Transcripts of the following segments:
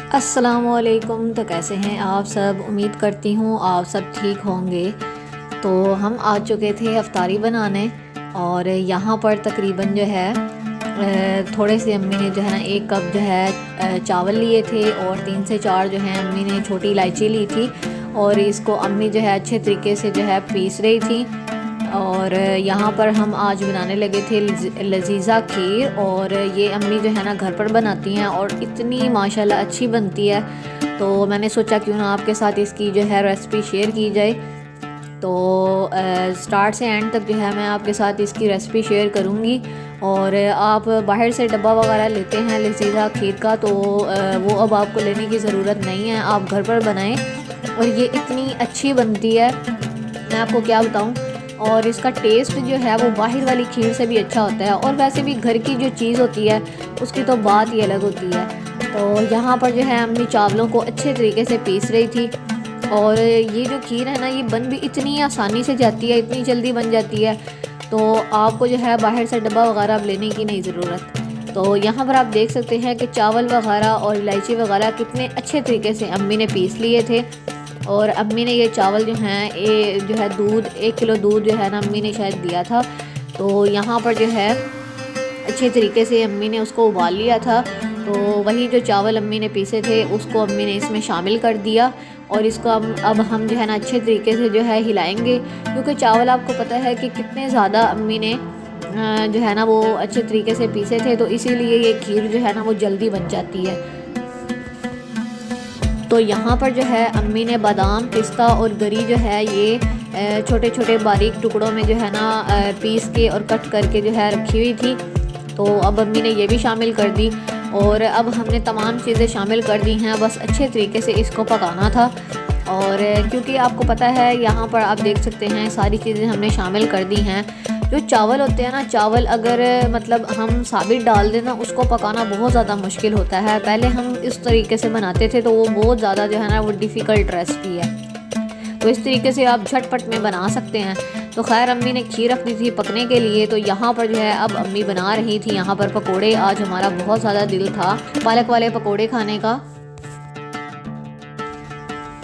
अस्सलामुअलैकुम। तो कैसे हैं आप सब? उम्मीद करती हूँ आप सब ठीक होंगे। तो हम आ चुके थे अफ्तारी बनाने और यहाँ पर तकरीबन जो है थोड़े से अम्मी ने जो है ना 1 कप जो है चावल लिए थे और 3 से 4 जो है अम्मी ने छोटी इलायची ली थी और इसको अम्मी जो है अच्छे तरीके से जो है पीस रही थी। और यहाँ पर हम आज बनाने लगे थे लजीज़ा खीर और ये अम्मी जो है ना घर पर बनाती हैं और इतनी माशाल्लाह अच्छी बनती है। तो मैंने सोचा क्यों ना आपके साथ इसकी जो है रेसिपी शेयर की जाए। तो स्टार्ट से एंड तक जो है मैं आपके साथ इसकी रेसिपी शेयर करूँगी। और आप बाहर से डब्बा वगैरह लेते हैं लजीज़ा खीर का तो वो अब आपको लेने की ज़रूरत नहीं है, आप घर पर बनाएं और ये इतनी अच्छी बनती है मैं आपको क्या बताऊँ। और इसका टेस्ट जो है वो बाहर वाली खीर से भी अच्छा होता है और वैसे भी घर की जो चीज़ होती है उसकी तो बात ही अलग होती है। तो यहाँ पर जो है अम्मी चावलों को अच्छे तरीके से पीस रही थी और ये जो खीर है ना ये बन भी इतनी आसानी से जाती है, इतनी जल्दी बन जाती है। तो आपको जो है बाहर से डब्बा वगैरह लेने की नहीं ज़रूरत। तो यहाँ पर आप देख सकते हैं कि चावल वगैरह और इलायची वगैरह कितने अच्छे तरीके से अम्मी ने पीस लिए थे। और अम्मी ने ये चावल जो हैं ये जो है दूध 1 किलो दूध जो है ना अम्मी ने शायद दिया था। तो यहाँ पर जो है अच्छे तरीके से अम्मी ने उसको उबाल लिया था। तो वही जो चावल अम्मी ने पीसे थे उसको अम्मी ने इसमें शामिल कर दिया और इसको अब हम जो है ना अच्छे तरीके से जो है हिलाएंगे, क्योंकि चावल आपको पता है कि कितने ज़्यादा अम्मी ने जो है ना वो अच्छे तरीके से पीसे थे, तो इसीलिए ये खीर जो है ना वो जल्दी बन जाती है। तो यहाँ पर जो है अम्मी ने बादाम, पिस्ता और गरी जो है ये छोटे छोटे बारीक टुकड़ों में जो है ना पीस के और कट करके जो है रखी हुई थी। तो अब अम्मी ने ये भी शामिल कर दी और अब हमने तमाम चीज़ें शामिल कर दी हैं, बस अच्छे तरीके से इसको पकाना था। और क्योंकि आपको पता है यहाँ पर आप देख सकते हैं सारी चीज़ें हमने शामिल कर दी हैं। जो चावल होते हैं ना, चावल अगर मतलब हम साबित डाल दें ना उसको पकाना बहुत ज़्यादा मुश्किल होता है। पहले हम इस तरीके से बनाते थे तो वो बहुत ज़्यादा जो है ना वो डिफ़िकल्ट रेसिपी है। तो इस तरीके से आप झटपट में बना सकते हैं। तो खैर अम्मी ने खीर रख दी थी पकने के लिए। तो यहाँ पर जो है अब अम्मी बना रही थी यहाँ पर पकोड़े। आज हमारा बहुत ज़्यादा दिल था पालक वाले पकोड़े खाने का।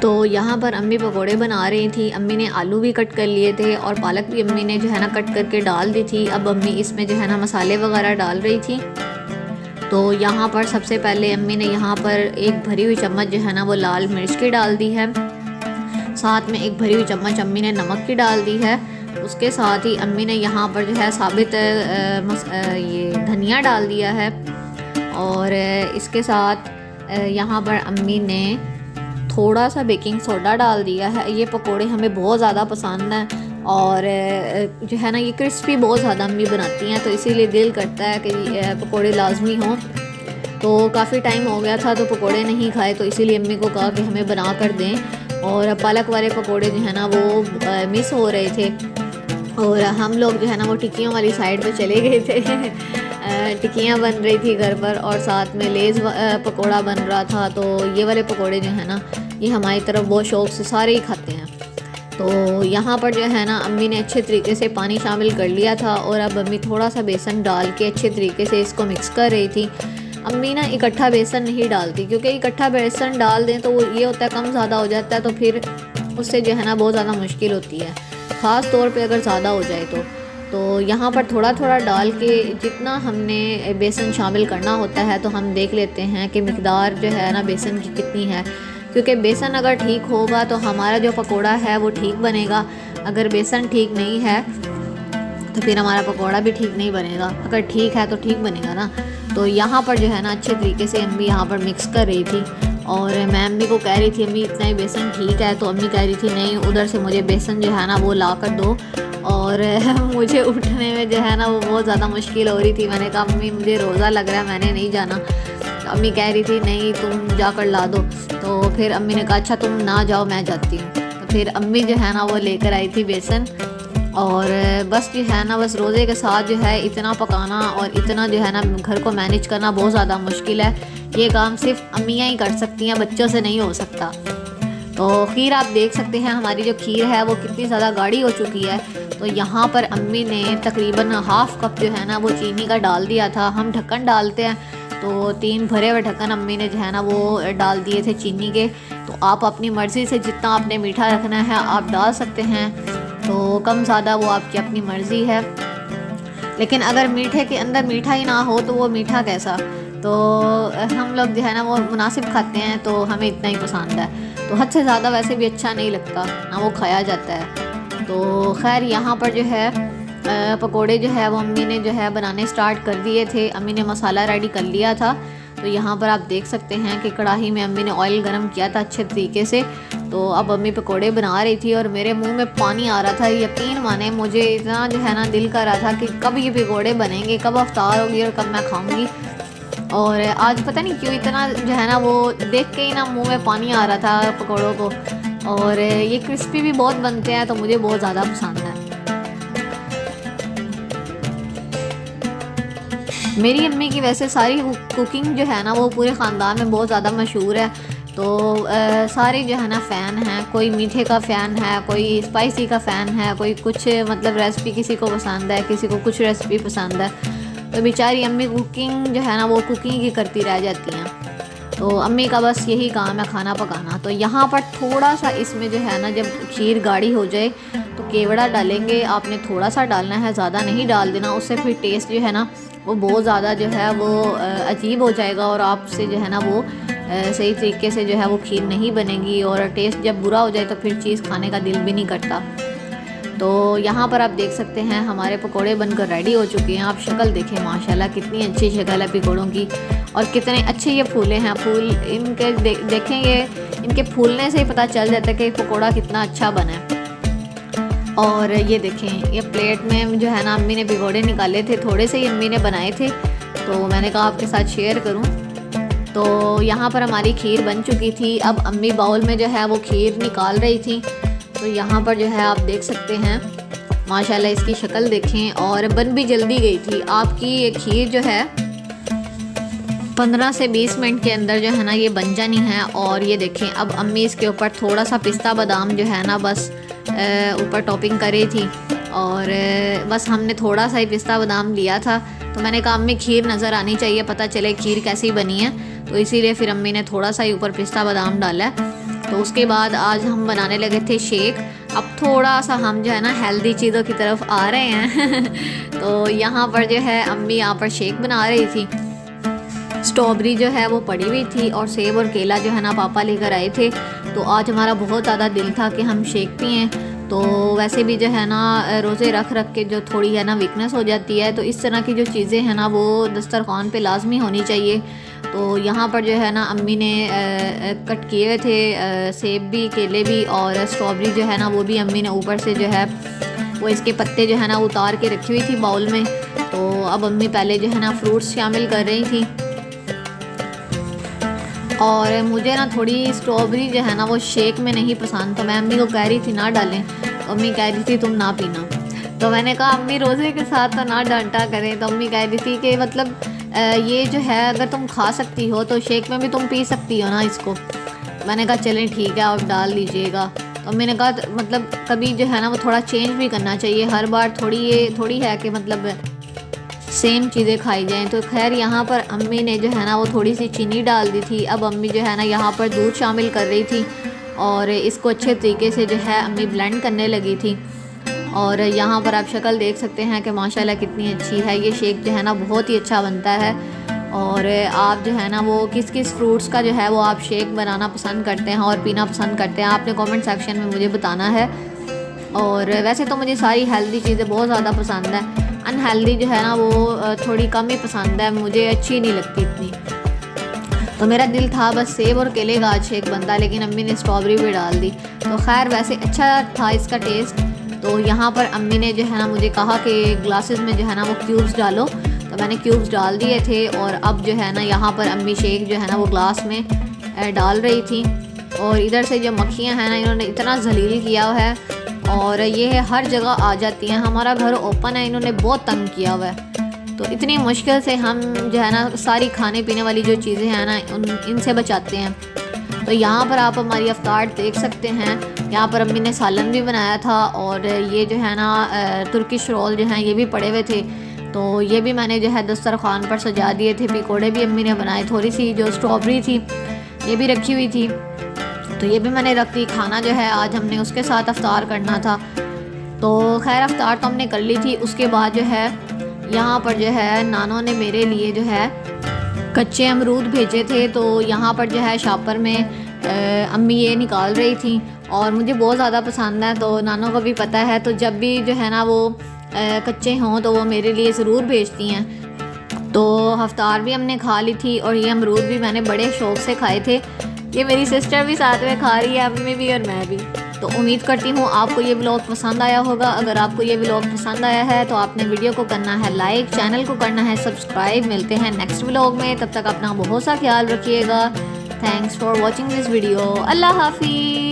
तो यहाँ पर अम्मी पकोड़े बना रही थी। अम्मी ने आलू भी कट कर लिए थे और पालक भी अम्मी ने जो है ना कट करके डाल दी थी। अब अम्मी इसमें जो है ना मसाले वगैरह डाल रही थी। तो यहाँ पर सबसे पहले अम्मी ने यहाँ पर 1 भरी हुई चम्मच जो है ना वो लाल मिर्च की डाल दी है, साथ में 1 भरी हुई चम्मच अम्मी ने नमक की डाल दी है। उसके साथ ही अम्मी ने यहाँ पर जो है साबित ये धनिया डाल दिया है और इसके साथ यहाँ पर अम्मी ने थोड़ा सा बेकिंग सोडा डाल दिया है। ये पकोड़े हमें बहुत ज़्यादा पसंद हैं और जो है ना ये क्रिस्पी बहुत ज़्यादा अम्मी बनाती हैं, तो इसीलिए दिल करता है कि पकोड़े लाजमी हों। तो काफ़ी टाइम हो गया था तो पकोड़े नहीं खाए, तो इसीलिए अम्मी को कहा कि हमें बना कर दें। और पालक वाले पकोड़े जो है ना वो मिस हो रहे थे और हम लोग जो है ना वो टिक्कियों वाली साइड पे चले गए थे। टिक्कियाँ बन रही थी घर पर और साथ में लेज़ पकोड़ा बन रहा था। तो ये वाले पकोड़े जो है ना ये हमारी तरफ बहुत शौक़ से सारे ही खाते हैं। तो यहाँ पर जो है ना अम्मी ने अच्छे तरीके से पानी शामिल कर लिया था और अब अम्मी थोड़ा सा बेसन डाल के अच्छे तरीके से इसको मिक्स कर रही थी। अम्मी ना इकट्ठा बेसन नहीं डालती, क्योंकि इकट्ठा बेसन डाल दें तो वो ये होता है कम ज़्यादा हो जाता है, तो फिर उससे जो है ना बहुत ज़्यादा मुश्किल होती है, ख़ास तौर पे अगर ज़्यादा हो जाए तो यहाँ पर थोड़ा थोड़ा डाल के जितना हमने बेसन शामिल करना होता है तो हम देख लेते हैं कि मिकदार जो है ना बेसन की कितनी है। क्योंकि बेसन अगर ठीक होगा तो हमारा जो पकोड़ा है वो ठीक बनेगा, अगर बेसन ठीक नहीं है तो फिर हमारा पकोड़ा भी ठीक नहीं बनेगा, अगर ठीक है तो ठीक बनेगा ना। तो यहाँ पर जो है ना अच्छे तरीके से अम्मी यहाँ पर मिक्स कर रही थी और मैं अम्मी को कह रही थी अम्मी इतना ही बेसन ठीक है, तो अम्मी कह रही थी नहीं उधर से मुझे बेसन जो है ना वो ला कर दो। और मुझे उठने में जो है ना वो बहुत ज़्यादा मुश्किल हो रही थी। मैंने कहा अम्मी मुझे रोज़ा लग रहा है, मैंने नहीं जाना। तो अम्मी कह रही थी नहीं तुम जाकर ला दो। तो फिर अम्मी ने कहा अच्छा तुम ना जाओ मैं जाती हूँ। तो फिर अम्मी जो है ना वो लेकर आई थी बेसन और बस जो है ना बस रोज़े के साथ जो है इतना पकाना और इतना जो है ना घर को मैनेज करना बहुत ज़्यादा मुश्किल है। ये काम सिर्फ अम्मियाँ ही कर सकती हैं, बच्चों से नहीं हो सकता। तो खीर आप देख सकते हैं हमारी जो खीर है वो कितनी ज़्यादा गाढ़ी हो चुकी है। तो यहाँ पर अम्मी ने तकरीबन ½ कप जो है ना वो चीनी का डाल दिया था। हम ढक्कन डालते हैं तो 3 भरे हुए ढक्कन अम्मी ने जो है ना वो डाल दिए थे चीनी के। तो आप अपनी मर्ज़ी से जितना आपने मीठा रखना है आप डाल सकते हैं, तो कम ज़्यादा वो आपकी अपनी मर्ज़ी है। लेकिन अगर मीठे के अंदर मीठा ही ना हो तो वो मीठा कैसा, तो हम लोग जो है ना वो मुनासिब खाते हैं, तो हमें इतना ही पसंद है। तो हद से ज़्यादा वैसे भी अच्छा नहीं लगता, ना वो खाया जाता है। तो खैर यहाँ पर जो है पकोड़े जो है वो अम्मी ने जो है बनाने स्टार्ट कर दिए थे। अम्मी ने मसाला रेडी कर लिया था। तो यहाँ पर आप देख सकते हैं कि कढ़ाई में अम्मी ने ऑयल गरम किया था अच्छे तरीके से। तो अब अम्मी पकोड़े बना रही थी और मेरे मुंह में पानी आ रहा था। यकीन माने मुझे इतना जो है ना दिल कर रहा था कि कब ये पकोड़े बनेंगे, कब अफ्तार होगी और कब मैं खाऊंगी। और आज पता नहीं क्यों इतना जो है ना वो देख के ही ना मुंह में पानी आ रहा था पकोड़ों को। और ये क्रिस्पी भी बहुत बनते हैं, तो मुझे बहुत ज़्यादा पसंद है। मेरी अम्मी की वैसे सारी कुकिंग जो है ना वो पूरे ख़ानदान में बहुत ज़्यादा मशहूर है। तो सारे जो है ना फ़ैन हैं, कोई मीठे का फ़ैन है, कोई स्पाइसी का फ़ैन है, कोई कुछ मतलब रेसिपी किसी को पसंद है, किसी को कुछ रेसिपी पसंद है। तो बेचारी अम्मी कुकिंग जो है ना वो कुकिंग ही करती रह जाती हैं। तो अम्मी का बस यही काम है खाना पकाना। तो यहाँ पर थोड़ा सा इसमें जो है ना जब खीर गाढ़ी हो जाए तो केवड़ा डालेंगे। आपने थोड़ा सा डालना है, ज़्यादा नहीं डाल देना, उससे फिर टेस्ट जो है ना वो बहुत ज़्यादा जो है वो अजीब हो जाएगा और आपसे जो है ना वो सही तरीके से जो है वो खीर नहीं बनेगी। और टेस्ट जब बुरा हो जाए तो फिर चीज़ खाने का दिल भी नहीं करता। तो यहाँ पर आप देख सकते हैं हमारे पकोड़े बनकर रेडी हो चुके हैं। आप शक्ल देखें, माशाल्लाह कितनी अच्छी शक्ल है पकोड़ों की, और कितने अच्छे ये फूले हैं। फूल इनके देखें, ये इनके फूलने से ही पता चल जाता है कि पकोड़ा कितना अच्छा बना है। और ये देखें, ये प्लेट में जो है ना अम्मी ने पकोड़े निकाले थे, थोड़े से ही अम्मी ने बनाए थे, तो मैंने कहा आपके साथ शेयर करूं। तो यहाँ पर हमारी खीर बन चुकी थी। अब अम्मी बाउल में जो है वो खीर निकाल रही थी। तो यहाँ पर जो है आप देख सकते हैं माशाल्लाह इसकी शक्ल देखें, और बन भी जल्दी गई थी। आपकी ये खीर जो है 15 से 20 मिनट के अंदर जो है ना ये बन जानी है। और ये देखें, अब अम्मी इसके ऊपर थोड़ा सा पिस्ता बादाम जो है ना बस ऊपर टॉपिंग कर रही थी। और बस हमने थोड़ा सा ही पिस्ता बादाम लिया था। तो मैंने कहा अम्मी खीर नज़र आनी चाहिए, पता चले खीर कैसी बनी है। तो इसीलिए फिर अम्मी ने थोड़ा सा ही ऊपर पिस्ता बादाम डाला है। तो उसके बाद आज हम बनाने लगे थे शेक। अब थोड़ा सा हम जो है ना हेल्दी चीज़ों की तरफ आ रहे हैं। तो यहाँ पर जो है अम्मी यहाँ पर शेक बना रही थी। स्ट्रॉबेरी जो है वो पड़ी हुई थी और सेब और केला जो है ना पापा लेकर आए थे। तो आज हमारा बहुत ज़्यादा दिल था कि हम शेक पिएँ। तो वैसे भी जो है ना रोज़े रख रख के जो थोड़ी है ना वीकनेस हो जाती है, तो इस तरह की जो चीज़ें हैं ना वो दस्तरखान पे लाजमी होनी चाहिए। तो यहाँ पर जो है ना अम्मी ने कट किए हुए थे सेब भी, केले भी, और स्ट्रॉबेरी जो है ना वो भी अम्मी ने ऊपर से जो है वो इसके पत्ते जो है ना उतार के रखी हुई थी बाउल में। तो अब अम्मी पहले जो है ना फ्रूट्स शामिल कर रही थी। और मुझे ना थोड़ी स्ट्रॉबेरी जो है ना वो शेक में नहीं पसंद, तो मैं अम्मी को कह रही थी ना डालें, तो अम्मी कह रही थी तुम ना पीना। तो मैंने कहा अम्मी रोज़े के साथ तो ना डांटा करें। तो अम्मी कह रही थी कि मतलब ये जो है अगर तुम खा सकती हो तो शेक में भी तुम पी सकती हो ना इसको। मैंने कहा चलें ठीक है आप डाल लीजिएगा। तो मैंने कहा मतलब कभी जो है ना वो थोड़ा चेंज भी करना चाहिए, हर बार थोड़ी है कि मतलब सेम चीज़ें खाई जाएं। तो खैर यहाँ पर अम्मी ने जो है ना वो थोड़ी सी चीनी डाल दी थी। अब अम्मी जो है ना यहाँ पर दूध शामिल कर रही थी और इसको अच्छे तरीके से जो है अम्मी ब्लेंड करने लगी थी। और यहाँ पर आप शक्ल देख सकते हैं कि माशाल्लाह कितनी अच्छी है। ये शेक जो है ना बहुत ही अच्छा बनता है। और आप जो है ना वो किस किस फ्रूट्स का जो है वो आप शेक बनाना पसंद करते हैं और पीना पसंद करते हैं, आपने कमेंट सेक्शन में मुझे बताना है। और वैसे तो मुझे सारी हेल्दी चीज़ें बहुत ज़्यादा पसंद है, अनहेल्दी जो है ना वो थोड़ी कम ही पसंद है, मुझे अच्छी नहीं लगती इतनी। तो मेरा दिल था बस सेब और केले का आज शेक बनता, लेकिन अम्मी ने स्ट्रॉबेरी भी डाल दी। तो खैर वैसे अच्छा था इसका टेस्ट। तो यहाँ पर अम्मी ने जो है ना मुझे कहा कि ग्लासेस में जो है ना वो क्यूब्स डालो, तो मैंने क्यूब्स डाल दिए थे। और अब जो है ना यहाँ पर अम्मी शेक जो है ना वो ग्लास में डाल रही थी। और इधर से जो मक्खियाँ हैं ना इन्होंने इतना जलील किया हुआ है और ये है हर जगह आ जाती हैं। हमारा घर ओपन है, इन्होंने बहुत तंग किया हुआ है। तो इतनी मुश्किल से हम जो है ना सारी खाने पीने वाली जो चीज़ें हैं ना इनसे बचाते हैं। तो यहाँ पर आप हमारी अफ्तार देख सकते हैं। यहाँ पर अम्मी ने सालन भी बनाया था और ये जो है ना तुर्किश रोल जो हैं ये भी पड़े हुए थे। तो ये भी मैंने जो है दस्तरखान पर सजा दिए थे। पकौड़े भी अम्मी ने बनाए, थोड़ी सी जो स्ट्रॉबेरी थी ये भी रखी हुई थी, तो ये भी मैंने रख दी। खाना जो है आज हमने उसके साथ अफ्तार करना था, तो खैर अफ्तार तो हमने कर ली थी। उसके बाद जो है यहाँ पर जो है नानों ने मेरे लिए जो है कच्चे अमरूद भेजे थे, तो यहाँ पर जो है शॉपर में अम्मी ये निकाल रही थी और मुझे बहुत ज़्यादा पसंद है, तो नानों को भी पता है, तो जब भी जो है ना वो कच्चे हों तो वो मेरे लिए ज़रूर भेजती हैं। तो अफ्तार भी हमने खा ली थी और ये अमरूद भी मैंने बड़े शौक़ से खाए थे। ये मेरी सिस्टर भी साथ में खा रही है, अम्मी भी और मैं भी। तो उम्मीद करती हूँ आपको ये व्लॉग पसंद आया होगा। अगर आपको ये व्लॉग पसंद आया है तो आपने वीडियो को करना है लाइक, चैनल को करना है सब्सक्राइब। मिलते हैं नेक्स्ट व्लॉग में, तब तक अपना बहुत सा ख्याल रखिएगा। Thanks for watching this video. अल्लाह हाफिज़।